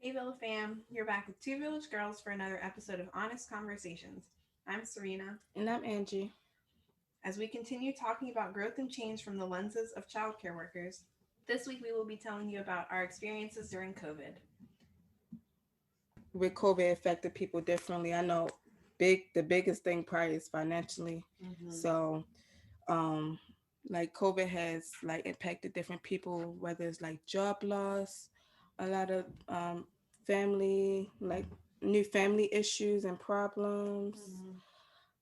Hey Villa fam, you're back with Two Village Girls for another episode of Honest Conversations. I'm Serena. And I'm Angie. As we continue talking about growth and change from the lenses of childcare workers, this week we will be telling you about our experiences during COVID. With COVID affected people differently. I know the biggest thing probably is financially. Mm-hmm. So um like COVID has like impacted different people, whether it's like job loss, a lot of family like new family issues and problems Mm-hmm.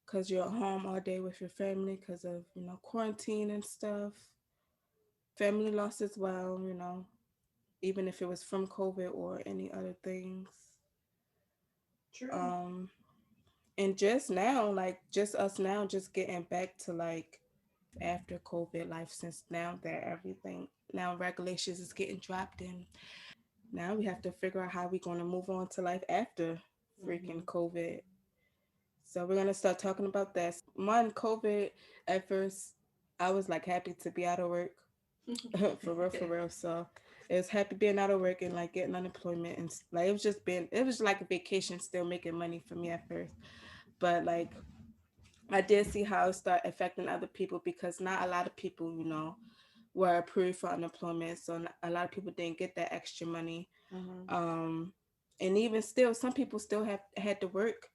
because you're at home all day with your family because of quarantine and stuff. Family loss as well, even if it was from COVID or any other things. True. Um, and just now, like just us now, just getting back to like after COVID life, since now that everything now regulations is getting dropped in. Now we have to figure out how we're going to move on to life after Mm-hmm. freaking COVID. So we're gonna start talking about that. One COVID at first, I was like happy to be out of work, for real, for real. So it was happy being out of work and like getting unemployment and like it was like a vacation, still making money for me at first. But like I did see how it started affecting other people because not a lot of people, were approved for unemployment. So a lot of people didn't get that extra money. Mm-hmm. Um, and even still, some people still have had to work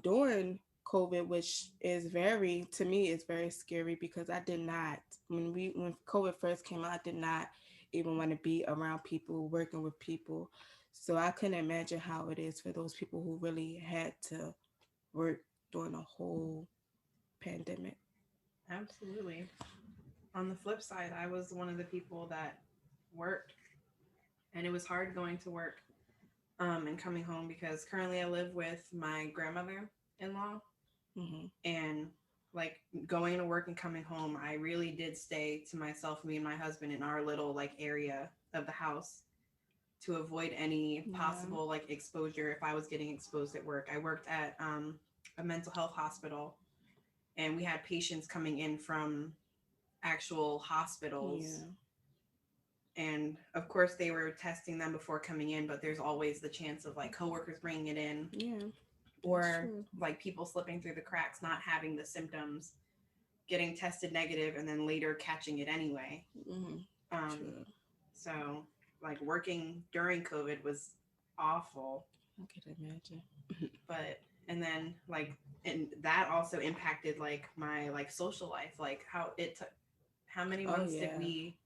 during COVID, which is very, to me, is very scary because I did not, when COVID first came out, I did not even want to be around people, working with people. So I couldn't imagine how it is for those people who really had to work during a whole pandemic. Absolutely. On the flip side, I was one of the people that worked, and it was hard going to work and coming home because currently I live with my grandmother in law, Hmm. and like going to work and coming home, I really did stay to myself, me and my husband, in our little like area of the house to avoid any Yeah. possible like exposure if I was getting exposed at work. I worked at a mental health hospital, and we had patients coming in from actual hospitals, Yeah. and of course they were testing them before coming in, but there's always the chance of like coworkers bringing it in, Yeah. That's or true. like people slipping through the cracks, not having the symptoms, getting tested negative, and then later catching it anyway. Hmm. Um, True. so like working during COVID was awful, I could imagine. but and then like and that also impacted like my like social life, like how it took, how many Oh months did yeah. we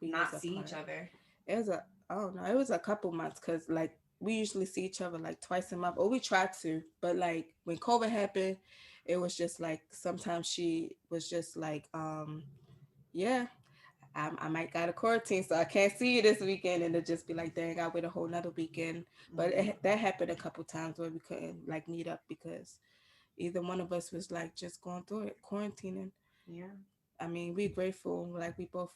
We was not see each apart. other? It was a I don't know. It was a couple months because like we usually see each other like twice a month, or we try to. But like when COVID happened, it was just like sometimes she was just like, yeah, I might got a quarantine, so I can't see you this weekend, and it'd just be like, dang, I wait a whole nother weekend. But Mm-hmm. that happened a couple times where we couldn't like meet up because either one of us was like just going through it, quarantining. Yeah. I mean, we're grateful. Like we both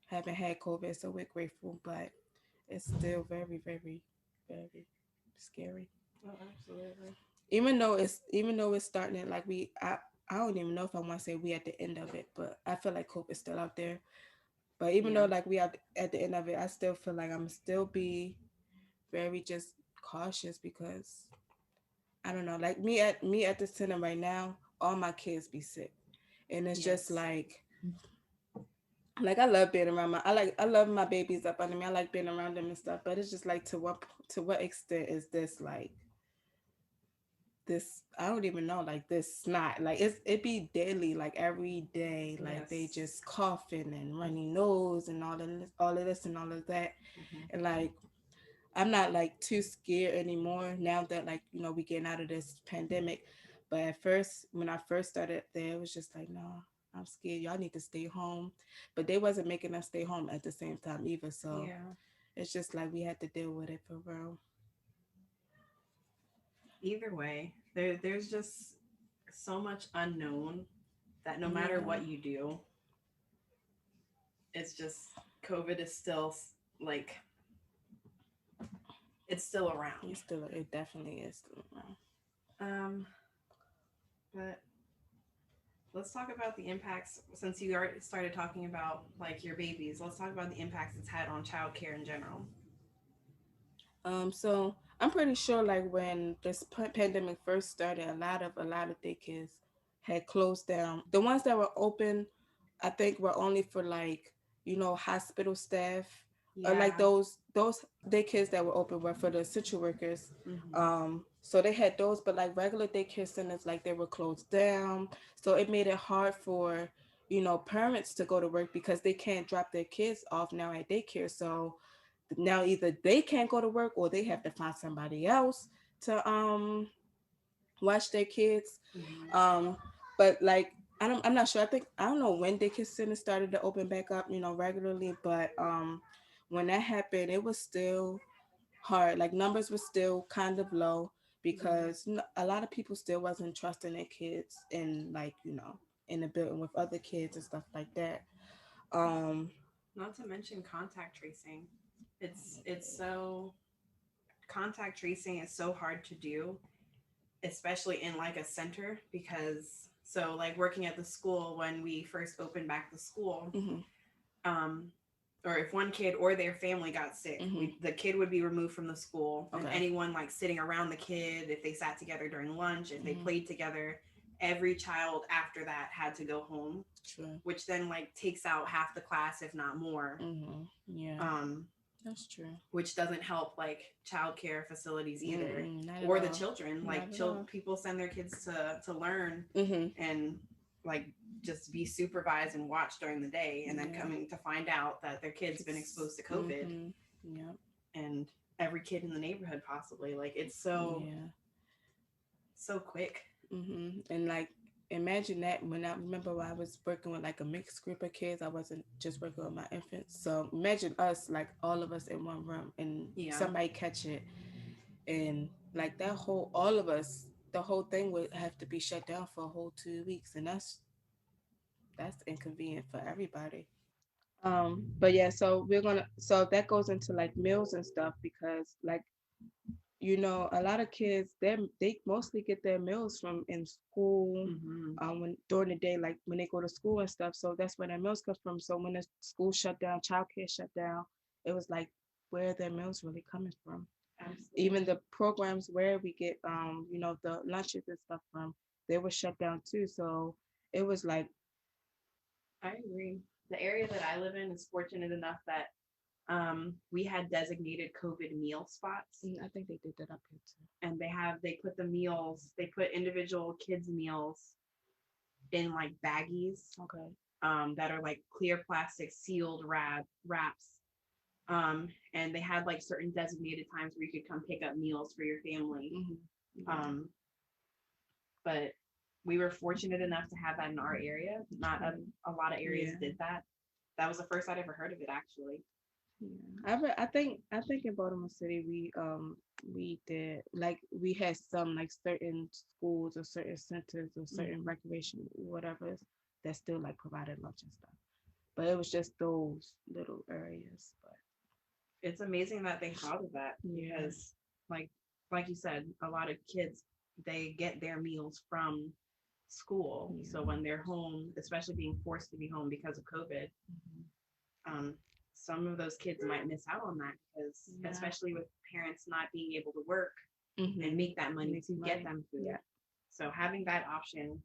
haven't had COVID, so we're grateful. But it's still very, very, very scary. Oh, absolutely. Even though it's starting to, like I don't even know if I want to say we at the end of it, but I feel like hope is still out there. But even though Yeah. like we are at the end of it, I still feel like I'm still be very just cautious because I don't know. Like me at the center right now, all my kids be sick, and it's just Yes. like I love being around I love my babies up under me. I like being around them and stuff. But it's just like to what extent is this like this I don't even know, like this snot. Like it be daily, like every day. Like they Yes. just coughing and runny nose and all of this and all of that. Mm-hmm. And like I'm not like too scared anymore now that like, we getting out of this pandemic. But at first, when I first started there, it was just like, no, I'm scared. Y'all need to stay home. But they wasn't making us stay home at the same time either. So Yeah. it's just like we had to deal with it for real. Either way, there's just so much unknown that no matter Yeah. what you do, it's just COVID is still like it's still around. It definitely is still around. Um, but let's talk about the impacts since you already started talking about like your babies. Let's talk about the impacts it's had on childcare in general. So I'm pretty sure like when this pandemic first started, a lot of daycares had closed down. The ones that were open, I think, were only for like hospital staff, or like Yeah. those daycares that were open were for the essential workers. Hmm. So they had those, but like regular daycare centers, like they were closed down. So it made it hard for parents to go to work because they can't drop their kids off now at daycare. So now either they can't go to work or they have to find somebody else to watch their kids. Hmm. um but like I'm not sure. I don't know when daycare centers started to open back up regularly, but when that happened it was still hard. Like numbers were still kind of low Yeah. because a lot of people still wasn't trusting their kids in like in the building with other kids and stuff like that. um Not to mention contact tracing. It's so contact tracing is so hard to do, especially in like a center because so like working at the school when we first opened back the school, mhm, um or if one kid or their family got sick, mhm. the kid would be removed from the school, and Okay. anyone like sitting around the kid, if they sat together during lunch, if they Mhm. played together, every child after that had to go home, True. which then like takes out half the class if not more. Mhm. Yeah, um that's true. which doesn't help like childcare facilities either, Mm-mm, not at or the all. children. Not Like at all. people send their kids to learn Mhm. and like just be supervised and watched during the day, and then Yeah. coming to find out that their kid's been exposed to COVID, Mhm. Yeah. and every kid in the neighborhood possibly. Like it's so Yeah. so quick. And like, imagine that when I remember when I was working with like a mixed group of kids, I wasn't just working with my infants. So imagine us, like all of us in one room, and Yeah. somebody catch it, and like that whole, all of us, the whole thing would have to be shut down for a whole 2 weeks, and that's inconvenient for everybody. But yeah, so that goes into like meals and stuff because like a lot of kids they mostly get their meals from in school, Hmm. when during the day, like when they go to school and stuff. So that's where their meals come from. So when the school shut down, childcare shut down, it was like where their meals really coming from. Even Absolutely. the programs where we get the lunches and stuff from, they were shut down too. So it was like, I agree. The area that I live in is fortunate enough that we had designated COVID meal spots, I think they did that up here too. and they put individual kids meals in like baggies, Okay. that are like clear plastic sealed wraps, and they had like certain designated times where you could come pick up meals for your family. Hmm. Yeah. um, but we were fortunate enough to have that in our area. Not a lot of areas Yeah. did that. That was the first I'd ever heard of it, actually. Yeah, I think in Baltimore City we did, like we had some like certain schools or certain centers or certain Hmm. recreation whatever that still like provided lunch and stuff, but it was just those little areas. But It's amazing that they thought of that yeah, because, like, like you said, a lot of kids, they get their meals from school. So yeah, when they're home, especially being forced to be home because of COVID, mhm, um, some of those kids might miss out on that because, yeah, especially with parents not being able to work and hmm, make that money make to get money. them food. Yeah. So having that option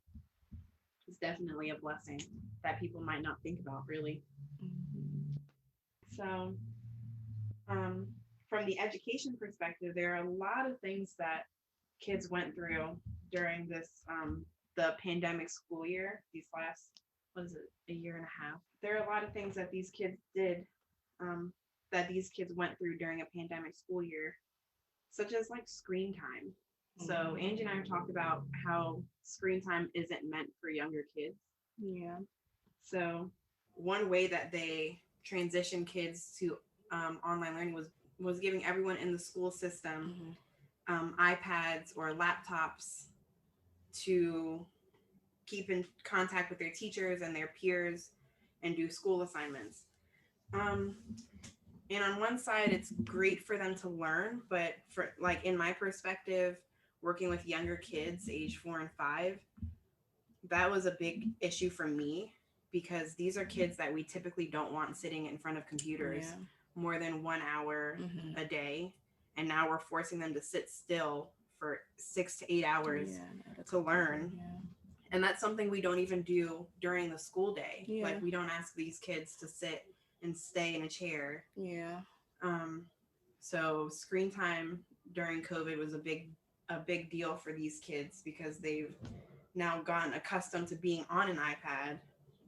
is definitely a blessing that people might not think about, really. Hmm. So, um, from the education perspective, there are a lot of things that kids went through during this, the pandemic school year. These last, what is it, a year and a half? There are a lot of things that these kids did, um, that these kids went through during a pandemic school year, such as like screen time. So Hmm. Angie and I talked about how screen time isn't meant for younger kids. Yeah. So one way that they transitioned kids to, online learning was giving everyone in the school system, Hmm. iPads or laptops to keep in contact with their teachers and their peers and do school assignments. Um, and on one side, it's great for them to learn, but for like in my perspective, working with younger kids, age 4 and 5, that was a big issue for me because these are kids that we typically don't want sitting in front of computers Yeah. more than 1 hour Hmm. a day. and now we're forcing them to sit still for 6 to 8 hours Yeah, to learn. yeah. And that's something we don't even do during the school day. Yeah. Like, we don't ask these kids to sit and stay in a chair. Yeah. Um, so screen time during COVID was a big deal for these kids because they've now gotten accustomed to being on an iPad,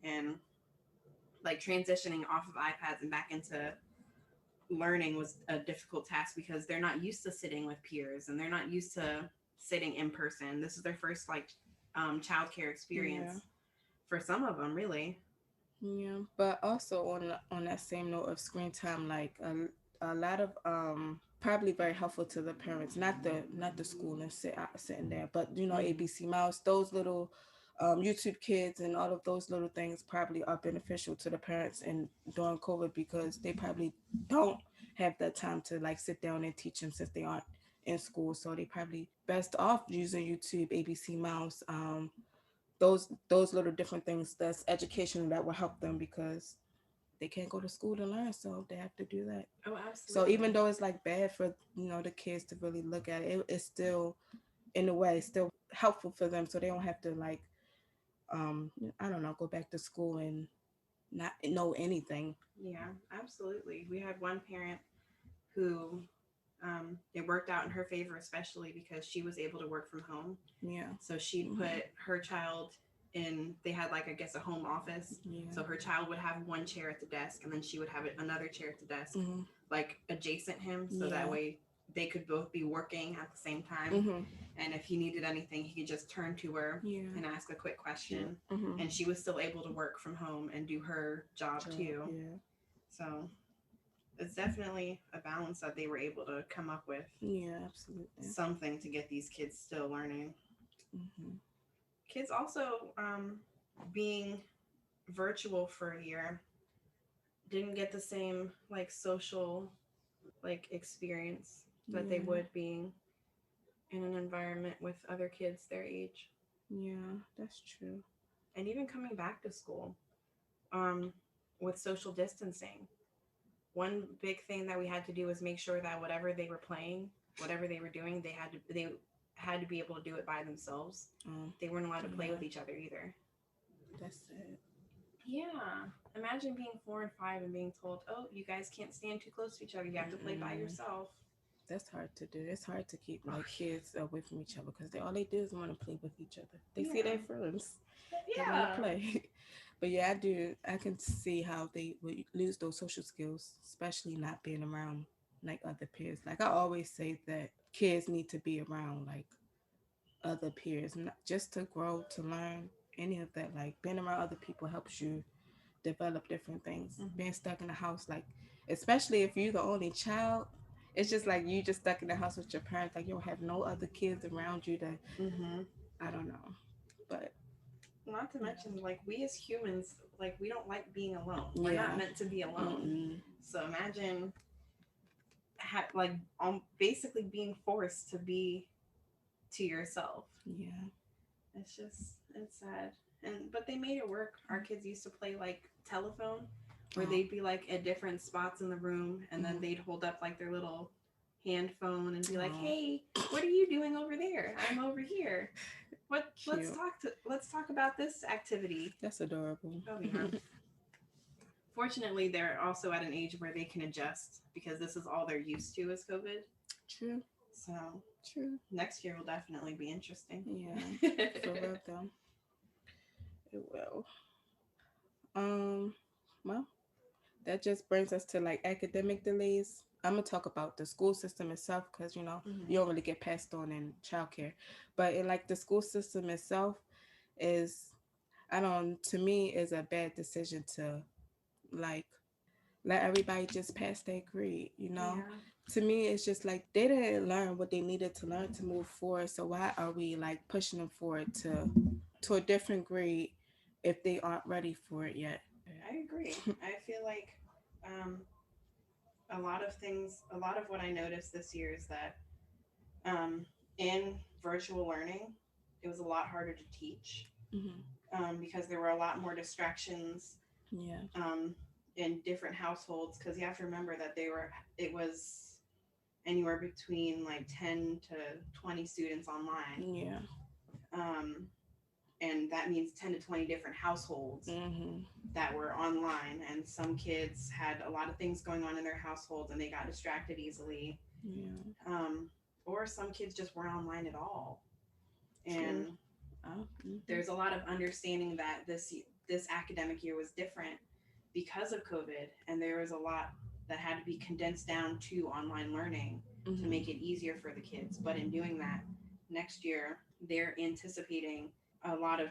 and like transitioning off of iPads and back into learning was a difficult task because they're not used to sitting with peers and they're not used to sitting in person. This is their first like childcare experience for some of them, really. Yeah, but also on that same note of screen time, like a lot of probably very helpful to the parents, not the school and sitting there, but you know, ABC Mouse, those little YouTube Kids and all of those little things probably are beneficial to the parents and during COVID because they probably don't have that time to like sit down and teach them since they aren't in school, so they probably best off using YouTube, ABC Mouse, those little different things that's educational that will help them because they can't go to school to learn, so they have to do that. Oh, absolutely. So even though it's like bad for the kids to really look at it, it's still in a way still helpful for them, so they don't have to like I don't know, go back to school and not know anything. Yeah, absolutely. We had one parent who it worked out in her favor, especially because she was able to work from home. Yeah. So she'd put her child in, they had like, I guess, a home office. Yeah. So her child would have one chair at the desk and then she would have another chair at the desk, like adjacent him. So that way they could both be working at the same time. And if he needed anything, he could just turn to her and ask a quick question. And she was still able to work from home and do her job too. Yeah. So it's definitely a balance that they were able to come up with. Yeah, absolutely. Something to get these kids still learning. Kids also being virtual for a year didn't get the same like social like experience that they would being in an environment with other kids their age. Yeah, that's true. And even coming back to school with social distancing, one big thing that we had to do was make sure that whatever they were playing, whatever they were doing, they had to be able to do it by themselves. They weren't allowed to play with each other either. That's it. Yeah. Imagine being 4 and 5 and being told, oh, you guys can't stand too close to each other. You have to play by yourself. That's hard to do. It's hard to keep like kids away from each other because all they do is want to play with each other. They see their friends. They want to play. But yeah, I can see how they would lose those social skills, especially not being around like other peers. Like I always say that kids need to be around like other peers, not just to grow, to learn, any of that. Like being around other people helps you develop different things. Being stuck in the house, like especially if you're the only child, it's just like you just stuck in the house with your parents. Like you don't have no other kids around you to. I don't know, but not to mention, like we as humans, like we don't like being alone. We're not meant to be alone. So imagine, basically being forced to be to yourself. Yeah, it's sad. But they made it work. Our kids used to play like telephone, where they'd be like at different spots in the room, and then they'd hold up like their little hand phone and be like, "Hey, what are you doing over there? I'm over here. Let's talk about this activity." That's adorable. Oh yeah. Fortunately, they're also at an age where they can adjust because this is all they're used to is COVID. True. So true. Next year will definitely be interesting. Yeah, for real though. It will. Well, that just brings us to like academic delays. I'm gonna talk about the school system itself because you don't really get passed on in childcare, but in like the school system itself is, to me is a bad decision to like let everybody just pass their grade. Yeah. To me it's just like they didn't learn what they needed to learn to move forward. So why are we like pushing them forward to a different grade if they aren't ready for it yet? I agree. I feel like a lot of what I noticed this year is that in virtual learning, it was a lot harder to teach because there were a lot more distractions in different households, because you have to remember that it was anywhere between like 10 to 20 students online. Yeah. Um, and that means 10 to 20 different households Mhm. that were online. And some kids had a lot of things going on in their households and they got distracted easily. Yeah. Um, or some kids just weren't online at all. True. And Oh. Mhm. there's a lot of understanding that this academic year was different because of COVID, and there was a lot that had to be condensed down to online learning to Mhm. make it easier for the kids. But in doing that, next year they're anticipating a lot of,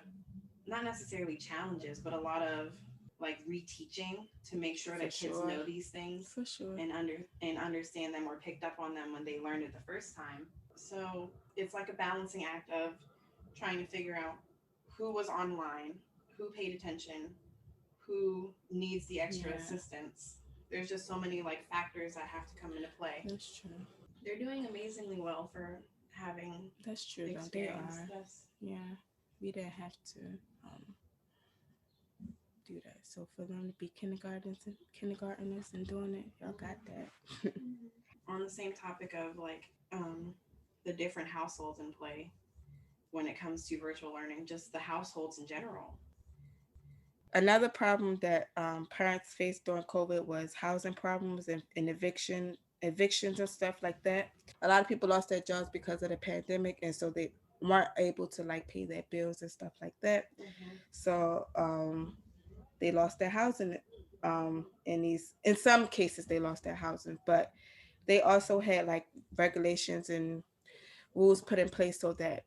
not necessarily challenges, but a lot of like reteaching to make sure For that kids sure. know these things For sure. and understand them or picked up on them when they learned it the first time. So it's like a balancing act of trying to figure out who was online, who paid attention, who needs the extra Yeah. assistance. There's just so many like factors that have to come into play. That's true. They're doing amazingly well for having That's true though. They experienced are. this. Yeah. We didn't have to um do that. So for them to be kindergartners and doing it, y'all got that. On the same topic of like the different households in play when it comes to virtual learning, just the households in general. Another problem that parents faced during COVID was housing problems and evictions and stuff like that. A lot of people lost their jobs because of the pandemic, and so they weren't able to like pay their bills and stuff like that. Mm-hmm. So they lost their housing. In some cases they lost their housing, but they also had like regulations and rules put in place so that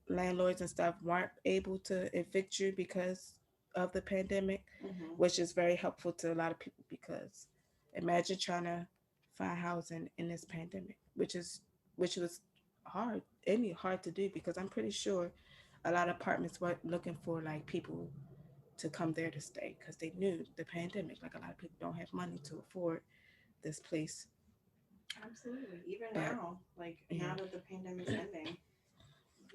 landlords and stuff weren't able to evict you because of the pandemic, Mm-hmm. which is very helpful to a lot of people because imagine trying to find housing in this pandemic, which was hard to do because I'm pretty sure a lot of apartments were looking for like people to come there to stay because they knew the pandemic. Like a lot of people don't have money to afford this place, Absolutely. Even but now, like yeah, now that the pandemic's ending,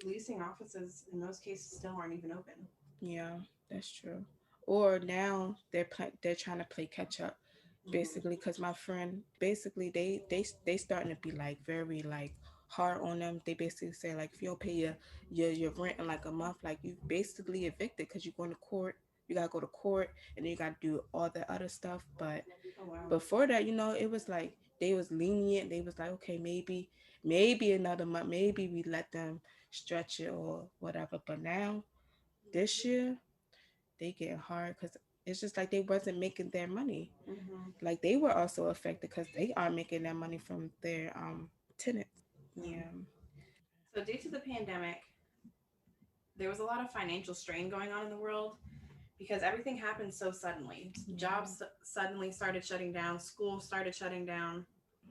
leasing offices in most cases still aren't even open. yeah, that's true. Or now they're trying to play catch up, Mm-hmm. basically, because my friend basically they starting to be like very like hard on them. They basically say like if you don't pay your rent in like a month, like you basically evicted because you're going to court. You gotta go to court and then you gotta do all the other stuff. But Oh wow. before that, it was like they was lenient. They was like, okay, maybe another month, maybe we let them stretch it or whatever. But now this year they get hard because it's just like they wasn't making their money. Mm-hmm. Like they were also affected because they are making their money from their tenants. Mm. Yeah. So due to the pandemic, there was a lot of financial strain going on in the world because everything happened so suddenly. Yeah. Jobs suddenly started shutting down, schools started shutting down.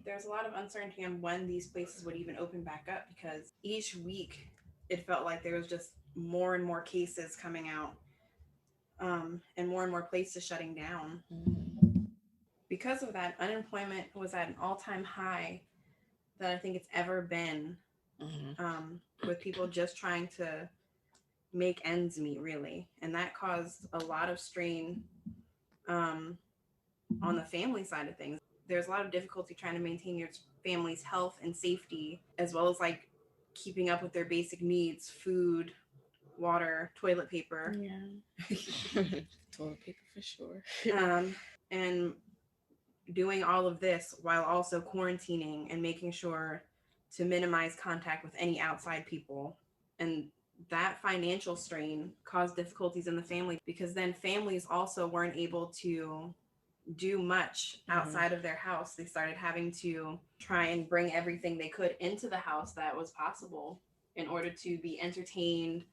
There's a lot of uncertainty on when these places would even open back up because each week it felt like there was just more and more cases coming out, and more places shutting down. Mm-hmm. Because of that, unemployment was at an all-time high that I think it's ever been, Mm-hmm. with people just trying to make ends meet, really. And that caused a lot of strain, um, on the family side of things. There's a lot of difficulty trying to maintain your family's health and safety, as well as like keeping up with their basic needs: food, water, toilet paper. Yeah. Toilet paper for sure. um, and doing all of this while also quarantining and making sure to minimize contact with any outside people. And that financial strain caused difficulties in the family because then families also weren't able to do much Mm-hmm. outside of their house. They started having to try and bring everything they could into the house that was possible in order to be entertained,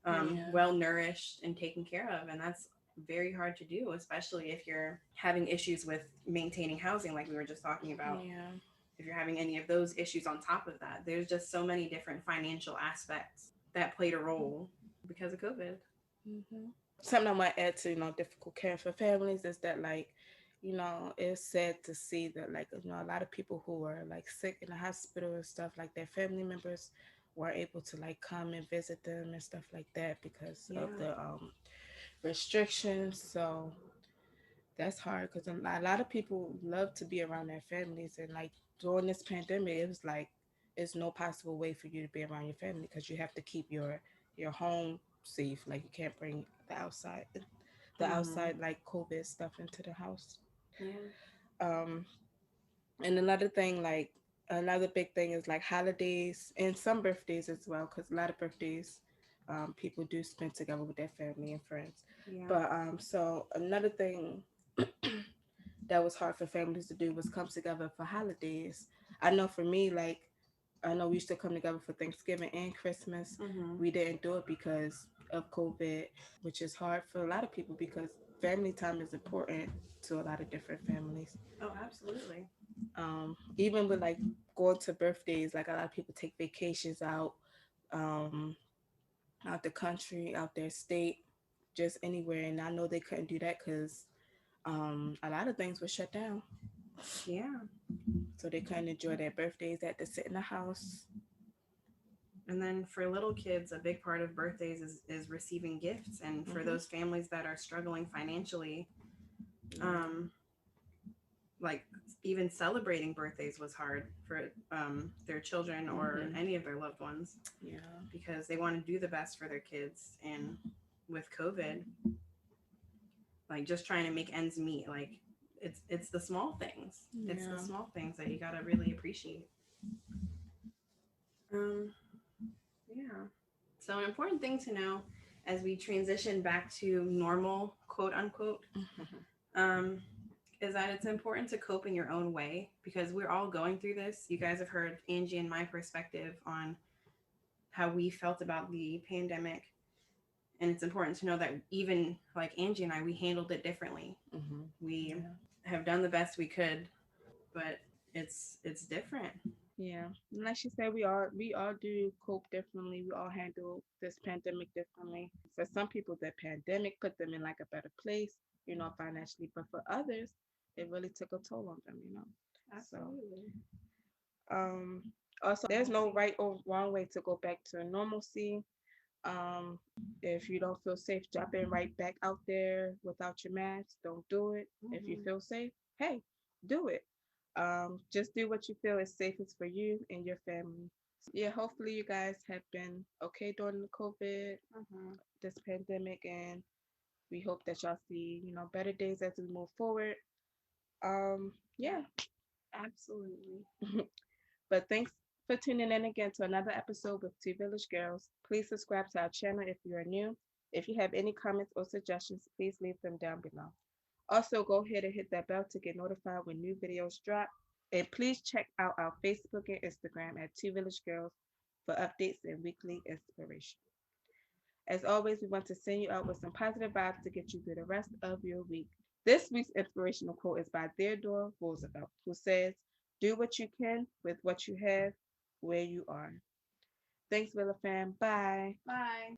Yeah. well nourished, and taken care of. And that's very hard to do, especially if you're having issues with maintaining housing, like we were just talking about. Yeah. If you're having any of those issues on top of that, there's just so many different financial aspects that played a role because of COVID. Mm-hmm. Something I might add to difficult caring for families is that like it's sad to see that like a lot of people who are like sick in the hospital and stuff like their family members were able to like come and visit them and stuff like that because Yeah. of the restrictions. So that's hard because a lot of people love to be around their families and like during this pandemic, it was like it's no possible way for you to be around your family because you have to keep your home safe. Like you can't bring the Mm-hmm. outside like COVID stuff into the house. Yeah. Um, and another thing, like another big thing is like holidays and some birthdays as well, because a lot of birthdays, people do spend together with their family and friends. Yeah. But so another thing that was hard for families to do was come together for holidays. I know for me, like I know we used to come together for Thanksgiving and Christmas. Mm-hmm. We didn't do it because of COVID, which is hard for a lot of people because family time is important to a lot of different families. Oh, absolutely. Even with like going to birthdays, like a lot of people take vacations um, out the country, out their state, just anywhere. And I know they couldn't do that because a lot of things were shut down. Yeah. So they couldn't enjoy their birthdays. They had to sit in the house. And then for little kids, a big part of birthdays is receiving gifts. And for Hmm. those families that are struggling financially, Yeah. um, like even celebrating birthdays was hard for their children or Hmm. any of their loved ones Yeah. because they want to do the best for their kids. And with COVID, like just trying to make ends meet, like it's the small things. It's the Yeah. small things that you gotta really appreciate. Um, yeah. So an important thing to know as we transition back to normal, quote unquote, um, is that it's important to cope in your own way because we're all going through this. You guys have heard Angie and my perspective on how we felt about the pandemic. And it's important to know that even like Angie and I, we handled it differently. Hmm. We Yeah. have done the best we could, but it's different. Yeah. And like she said, we all do cope differently. We all handle this pandemic differently. For some people, the pandemic put them in like a better place, financially. But for others, it really took a toll on them. So Absolutely. um also there's no right or wrong way to go back to normalcy. Um if you don't feel safe dropping right back out there without your mask, don't do it. If you Mm-hmm. feel safe, hey, do it. Just do what you feel is safest for you and your family. So yeah, hopefully you guys have been okay during the COVID, Mm-hmm. this pandemic, and we hope that y'all see, better days as we move forward. Yeah. Absolutely. But thanks for tuning in again to another episode with Two Village Girls. Please subscribe to our channel if you are new. If you have any comments or suggestions, please leave them down below. Also, go ahead and hit that bell to get notified when new videos drop. And please check out our Facebook and Instagram at Two Village Girls for updates and weekly inspiration. As always, we want to send you out with some positive vibes to get you through the rest of your week. This week's inspirational quote is by Theodore Roosevelt, who says, "Do what you can with what you have where you are." Thanks, Villa fam. Bye. Bye.